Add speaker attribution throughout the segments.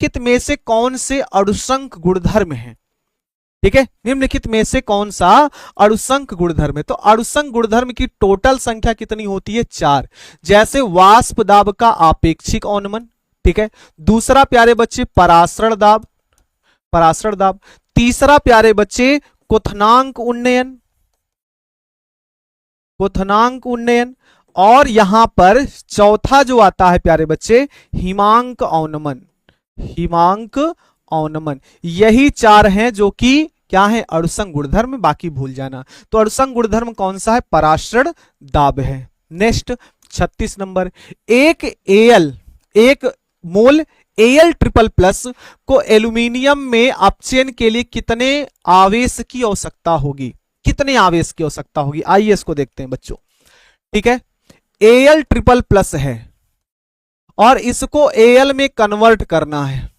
Speaker 1: निम्नलिखित में से कौन से अणुसंख गुणधर्म है? ठीक है, निम्नलिखित में से कौन सा अणुसंख गुणधर्म है? तो अणुसंख गुणधर्म की टोटल संख्या कितनी होती है? 4। जैसे वाष्प दाब का आपेक्षिक अवनमन, ठीक है। दूसरा प्यारे बच्चे परासरण दाब, परासरण दाब। तीसरा प्यारे बच्चे क्वथनांक उन्नयन, क्वथनांक उन्नयन। और यहां पर चौथा जो आता है प्यारे बच्चे हिमांक अवनमन, हिमांक अवनमन। यही 4 हैं जो कि क्या है? अणुसंख गुणधर्म, बाकी भूल जाना। तो अणुसंख गुणधर्म कौन सा है? परासरण दाब है। नेक्स्ट 36 नंबर, एक मोल Al ट्रिपल प्लस को एल्यूमिनियम में अपचयन के लिए कितने आवेश की आवश्यकता होगी? कितने आवेश की आवश्यकता होगी? आइए इसको देखते हैं बच्चों। ठीक है, Al ट्रिपल प्लस है और इसको Al में कन्वर्ट करना है,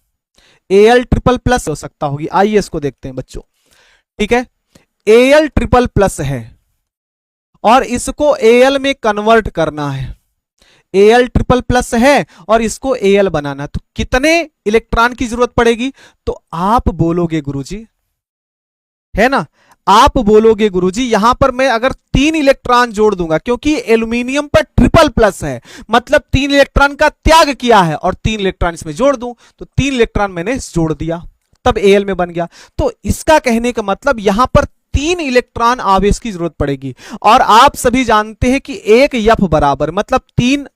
Speaker 1: Al ट्रिपल प्लस हो सकता होगी। आइए इसको देखते हैं बच्चों। ठीक है, Al ट्रिपल प्लस है और इसको Al में कन्वर्ट करना है, Al ट्रिपल प्लस है और इसको Al बनाना, तो कितने इलेक्ट्रॉन की जरूरत पड़ेगी? तो आप बोलोगे गुरुजी, है ना, आप बोलोगे गुरुजी यहां पर मैं अगर 3 इलेक्ट्रॉन जोड़ दूंगा, क्योंकि एल्यूमिनियम पर ट्रिपल प्लस है, मतलब 3 इलेक्ट्रॉन का त्याग किया है और 3 इलेक्ट्रॉन इसमें जोड़ दूं, तो 3 इलेक्ट्रॉन मैंने जोड़ दिया, तब Al में बन गया। तो इसका कहने का मतलब यहां पर 3 इलेक्ट्रॉन आवेश की जरूरत पड़ेगी। और आप सभी जानते हैं कि एक F बराबर मतलब 3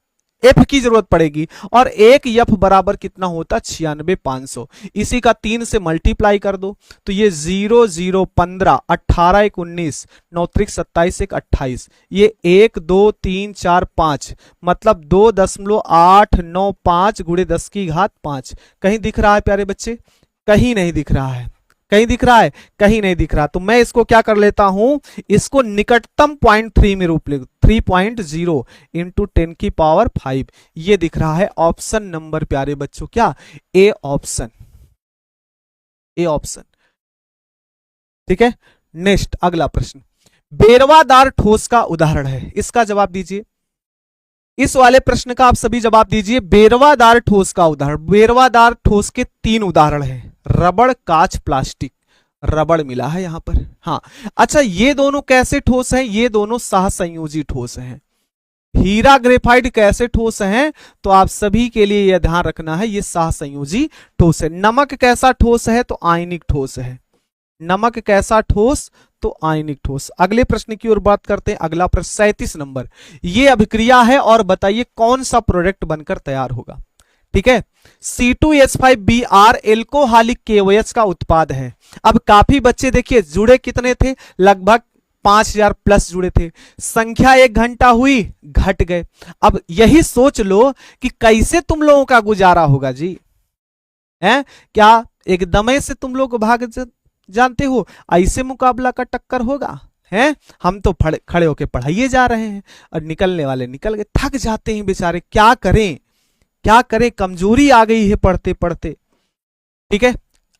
Speaker 1: F की जरूरत पड़ेगी और एक F बराबर कितना होता? 96,500। इसी का 3 से मल्टीप्लाई कर दो, तो ये 0 0 15 18 1 19 9 त्रिक 27 1 28, ये 1 2 3 4 5 मतलब 2.895 गुणे 10 की घात 5। कहीं दिख रहा है प्यारे बच्चे? कहीं नहीं दिख रहा है। कहीं दिख रहा है? कहीं नहीं दिख रहा। तो मैं इसको क्या कर लेता हूं, इसको निकटतम 0.3 में रूप ले, 3.0 इंटू 10 की पावर 5। ये दिख रहा है ऑप्शन नंबर प्यारे बच्चों, क्या? A option, A option. ठीक है, नेक्स्ट अगला प्रश्न, बेरवादार ठोस का उदाहरण है, इसका जवाब दीजिए। इस वाले प्रश्न का आप सभी जवाब दीजिए। बेरवादार ठोस का उदाहरण, बेरवादार ठोस के 3 उदाहरण हैं, रबड़, कांच, प्लास्टिक। रबड़ मिला है यहां पर, हाँ। अच्छा, ये दोनों कैसे ठोस हैं? ये दोनों सहसंयोजी ठोस हैं। हीरा ग्रेफाइट कैसे ठोस हैं? तो आप सभी के लिए यह ध्यान रखना है, ये सहसंयोजी ठोस है। नमक कैसा ठोस है? तो आयनिक ठोस है। नमक कैसा ठोस? तो आयनिक ठोस। अगले प्रश्न की ओर बात करते हैं। अगला प्रश्न 37 नंबर, ये अभिक्रिया है और बताइए कौन सा प्रोडक्ट बनकर तैयार होगा। ठीक है, C2H5Br एल्कोहलिक KOH का उत्पाद है। अब काफी बच्चे देखिए जुड़े कितने थे? लगभग 5000 प्लस जुड़े थे। संख्या 1 घंटा हुई, घट गए। अब यही सोच लो कि कैसे तुम लोगों का गुजारा होगा जी, हैं? क्या एकदम से तुम लोग भाग जानते हो? ऐसे मुकाबला का टक्कर होगा? हैं? हम तो खड़े होके पढ़ाइए जा रहे हैं और निकलने वाले निकल गए, थक जाते हैं बेचारे। क्या करें, क्या करें, कमजोरी आ गई है पढ़ते पढ़ते। ठीक है,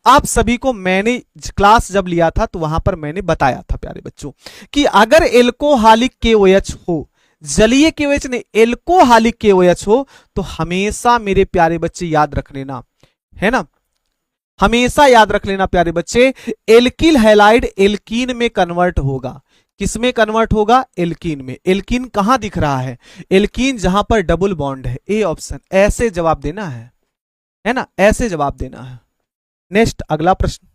Speaker 1: आप सभी को मैंने क्लास जब लिया था तो वहां पर मैंने बताया था प्यारे बच्चों कि अगर एल्कोहलिक KOH हो, जलीय KOH ने एल्कोहलिक KOH हो, तो हमेशा मेरे प्यारे बच्चे याद रख लेना, है ना, हमेशा याद रख लेना प्यारे बच्चे, एल्किल हैलाइड एल्कीन में कन्वर्ट होगा। किसमें कन्वर्ट होगा? एल्कीन में। एल्कीन कहां दिख रहा है? एल्कीन जहां पर डबल बॉन्ड है। ए ऑप्शन, ऐसे जवाब देना है ना, ऐसे जवाब देना है। नेक्स्ट अगला प्रश्न,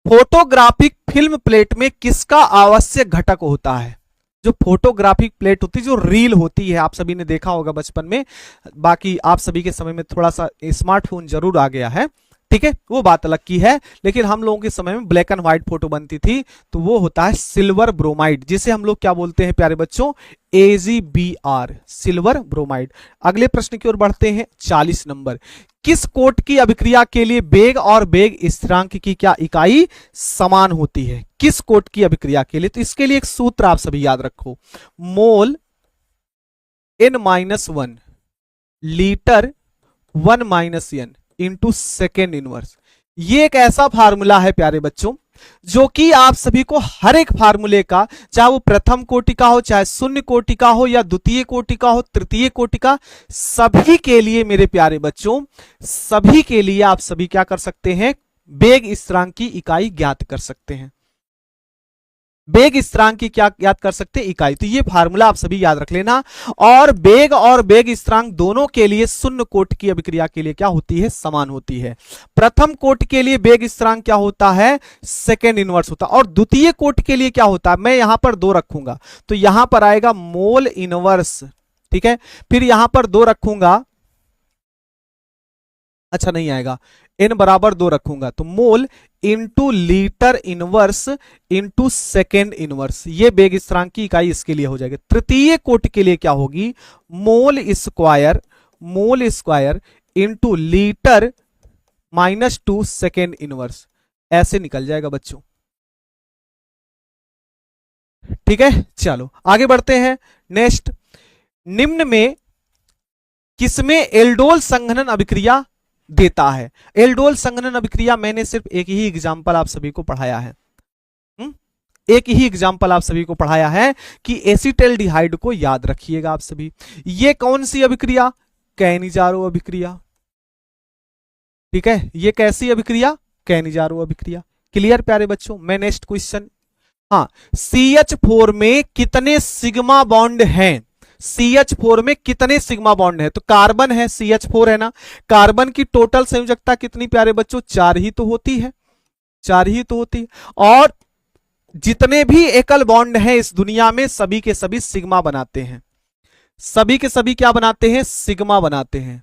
Speaker 1: फोटोग्राफिक फिल्म प्लेट में किसका आवश्यक घटक होता है? जो फोटोग्राफिक प्लेट होती है, जो रील होती है, आप सभी ने देखा होगा बचपन में, बाकी आप सभी के समय में थोड़ा सा स्मार्टफोन जरूर आ गया है, ठीक है, वो बात अलग की है, लेकिन हम लोगों के समय में ब्लैक एंड व्हाइट फोटो बनती थी, तो वो होता है सिल्वर ब्रोमाइड, जिसे हम लोग क्या बोलते हैं प्यारे बच्चों? AgBr, silver bromide. अगले प्रश्न की ओर बढ़ते हैं, 40 नंबर, किस कोट की अभिक्रिया के लिए वेग और वेग स्थिरांक की क्या इकाई समान होती है? किस कोट की अभिक्रिया के लिए? तो इसके लिए एक सूत्र आप सभी याद रखो, मोल n-1 litre 1 - n into second inverse. ये एक ऐसा फार्मूला है प्यारे बच्चों जो कि आप सभी को हर एक फार्मूले का, चाहे वो प्रथम कोटि का हो, चाहे शून्य कोटि का हो, या द्वितीय कोटि का हो, तृतीय कोटि का, सभी के लिए मेरे प्यारे बच्चों, सभी के लिए आप सभी क्या कर सकते हैं, वेग स्थिरांक की इकाई ज्ञात कर सकते हैं। वेग स्थिरांक की क्या याद कर सकते हैं, इकाई। तो ये फार्मूला आप सभी याद रख लेना। और वेग स्थिरांक दोनों के लिए शून्य कोटि की अभिक्रिया के लिए क्या होती है, समान होती है। प्रथम कोटि के लिए वेग स्थिरांक क्या होता है, सेकेंड इनवर्स होता है। और द्वितीय कोटि के लिए क्या होता है, मैं यहां पर 2 रखूंगा, तो यहां पर आएगा मोल इनवर्स, ठीक है। फिर यहां पर 2 रखूंगा, अच्छा नहीं आएगा, n बराबर 2 रखूंगा, तो mole into litre inverse into second inverse, ये वेग स्थिरांक की इकाई इसके लिए हो जाएगी। तृतीय कोटि के लिए क्या होगी, mole square into litre -2 second inverse, ऐसे निकल जाएगा बच्चों, ठीक है। चलो आगे बढ़ते हैं। नेक्स्ट, निम्न में किसमें एल्डोल संघनन अभिक्रिया देता है। एल्डोल संघनन अभिक्रिया मैंने सिर्फ एक ही एग्जांपल आप सभी को पढ़ाया है, एक ही एग्जांपल आप सभी को पढ़ाया है कि एसिटाल्डिहाइड को याद रखिएगा आप सभी। ये कौन सी अभिक्रिया, कैनिजारो अभिक्रिया, ठीक है। ये कैसी अभिक्रिया, कैनिजारो अभिक्रिया। क्लियर प्यारे बच्चों। मैं नेक्स्ट क्वेश्चन, हाँ, CH4 में कितने सिग्मा बॉन्ड हैं, CH4 में कितने सिग्मा बॉन्ड है, तो कार्बन है, CH4 है ना, कार्बन की टोटल संयोजकता कितनी प्यारे बच्चों, 4 ही तो होती है, 4 ही तो होती है। और जितने भी एकल बॉन्ड हैं इस दुनिया में, सभी के सभी सिग्मा बनाते हैं, सभी के सभी क्या बनाते हैं, सिग्मा बनाते हैं।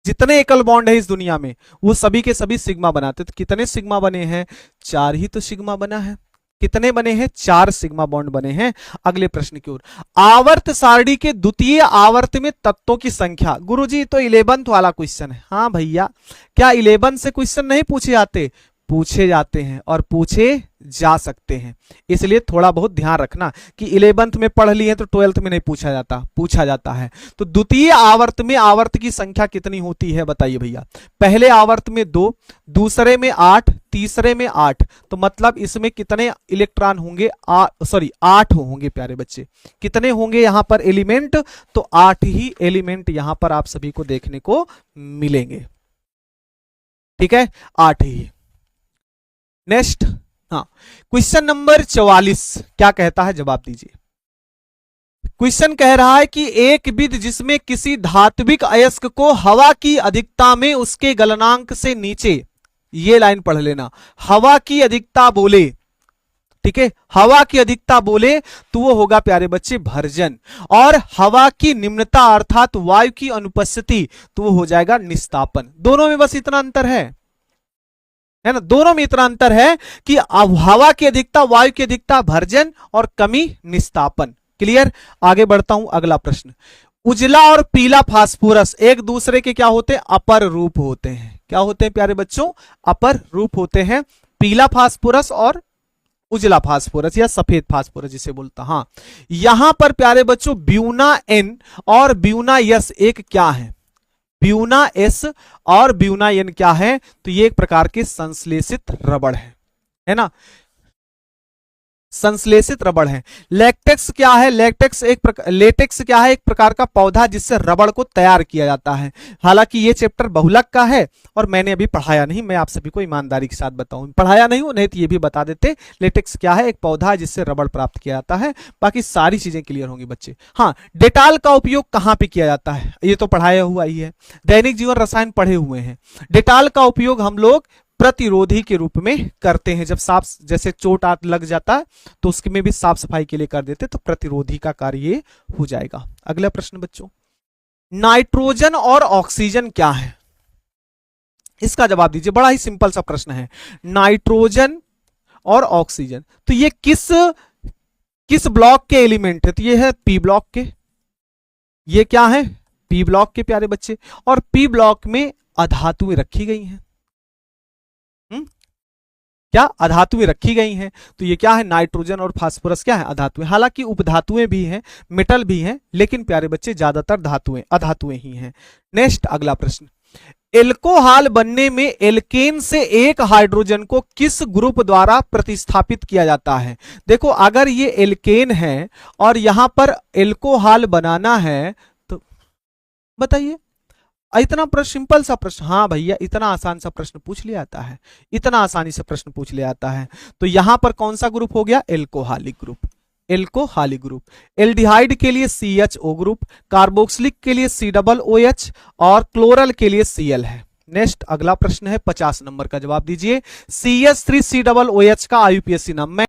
Speaker 1: जितने एकल बॉन्ड है इस दुनिया में वो सभी के सभी सिग्मा बनाते हैं। तो कितने सिग्मा बने हैं, 4 ही तो सिग्मा बना है। कितने बने हैं, 4 सिग्मा बॉन्ड बने हैं। अगले प्रश्न की ओर, आवर्त सारणी के द्वितीय आवर्त में तत्वों की संख्या। गुरुजी तो 11th वाला क्वेश्चन है। हाँ भैया, क्या 11 से क्वेश्चन नहीं पूछे जाते, पूछे जाते हैं और पूछे जा सकते हैं, इसलिए थोड़ा बहुत ध्यान रखना कि 11th में पढ़ लिए तो 12th में नहीं पूछा जाता, पूछा जाता है। तो द्वितीय आवर्त में आवर्त की संख्या कितनी होती है बताइए भैया। पहले आवर्त में 2, दूसरे में 8, तीसरे में 8, तो मतलब इसमें कितने इलेक्ट्रॉन होंगे, 8 होंगे प्यारे बच्चे। कितने होंगे यहां पर एलिमेंट, तो 8 ही एलिमेंट यहां पर आप सभी को देखने को मिलेंगे, ठीक है, 8 ही। नेक्स्ट, हाँ, क्वेश्चन नंबर 44 क्या कहता है, जवाब दीजिए। क्वेश्चन कह रहा है कि एक विध जिसमें किसी धात्विक अयस्क को हवा की अधिकता में उसके गलनांक से नीचे, ये लाइन पढ़ लेना, हवा की अधिकता बोले, ठीक है, हवा की अधिकता बोले तो वो होगा प्यारे बच्चे भर्जन, और हवा की निम्नता अर्थात वायु की अनुपस्थिति तो वो हो जाएगा निस्तापन। दोनों में बस इतना अंतर है ना, दोनों में इतना अंतर है कि हवा की अधिकता, वायु की अधिकता भर्जन और कमी निस्तापन। क्लियर। आगे बढ़ता हूं, अगला प्रश्न। उजला और पीला फास्फोरस एक दूसरे के क्या होते हैं, अपर रूप होते हैं। क्या होते हैं प्यारे बच्चों, अपर रूप होते हैं। पीला फास्फोरस और उजला फास्फोरस या सफेद फास्फोरस जिसे बोलता। हाँ, यहां पर प्यारे बच्चों ब्यूना एन और ब्यूना यस एक क्या है, ब्यूना एस और ब्यूना एन क्या है, तो ये एक प्रकार के संश्लेषित रबड़ है ना, संश्लेषित रबड़ है। लेटेक्स क्या है, लेटेक्स क्या है, एक प्रकार का पौधा जिससे रबड़ को तैयार किया जाता है। हालांकि ये चैप्टर बहुलक का है और मैंने अभी पढ़ाया नहीं, मैं आप सभी को ईमानदारी के साथ बताऊं, पढ़ाया नहीं हूं, नहीं तो ये भी बता देते। लेटेक्स क्या है, एक पौधा जिससे रबड़ प्राप्त किया जाता है। बाकी सारी चीजें क्लियर होंगी बच्चे। हाँ, डेटाल का उपयोग कहां पर किया जाता है, ये तो पढ़ाया हुआ ही है, दैनिक जीवन रसायन पढ़े हुए हैं। डेटाल का उपयोग हम लोग प्रतिरोधी के रूप में करते हैं। जब साफ जैसे चोट आट लग जाता है तो उसके में भी साफ सफाई के लिए कर देते, तो प्रतिरोधी का कार्य हो जाएगा। अगला प्रश्न बच्चों, नाइट्रोजन और ऑक्सीजन क्या है, इसका जवाब दीजिए। बड़ा ही सिंपल सा प्रश्न है, नाइट्रोजन और ऑक्सीजन, तो ये किस ब्लॉक के एलिमेंट है, तो ये है पी ब्लॉक के, ये क्या है, पी ब्लॉक के प्यारे बच्चे। और पी ब्लॉक में अधातुएं रखी गई हैं, क्या अधातुएं रखी गई हैं, तो ये क्या है, नाइट्रोजन और फास्फोरस क्या है, अधातुएं। हालांकि उपधातुएं भी हैं, मेटल भी हैं, लेकिन प्यारे बच्चे ज्यादातर धातुएं अधातुएं ही हैं। नेक्स्ट, अगला प्रश्न, एल्कोहल बनने में एल्केन से एक हाइड्रोजन को किस ग्रुप द्वारा प्रतिस्थापित किया जाता है? देखो अगर ये एल्केन है और यहां पर एल्कोहल बनाना है तो बताइए। इतना प्रश्न, सिंपल सा प्रश्न, हाँ भैया इतना आसान सा प्रश्न पूछ लिया जाता है, इतना आसानी से प्रश्न पूछ लिया जाता है। तो यहां पर कौन सा ग्रुप हो गया? Alcoholic group, alcoholic group. Aldehyde के लिए CHO ग्रुप, कार्बोक्सिलिक के लिए COOH और क्लोरल के लिए Cl है। नेक्स्ट अगला प्रश्न है 50 नंबर का जवाब दीजिए। CH3COOH का IUPAC नाम।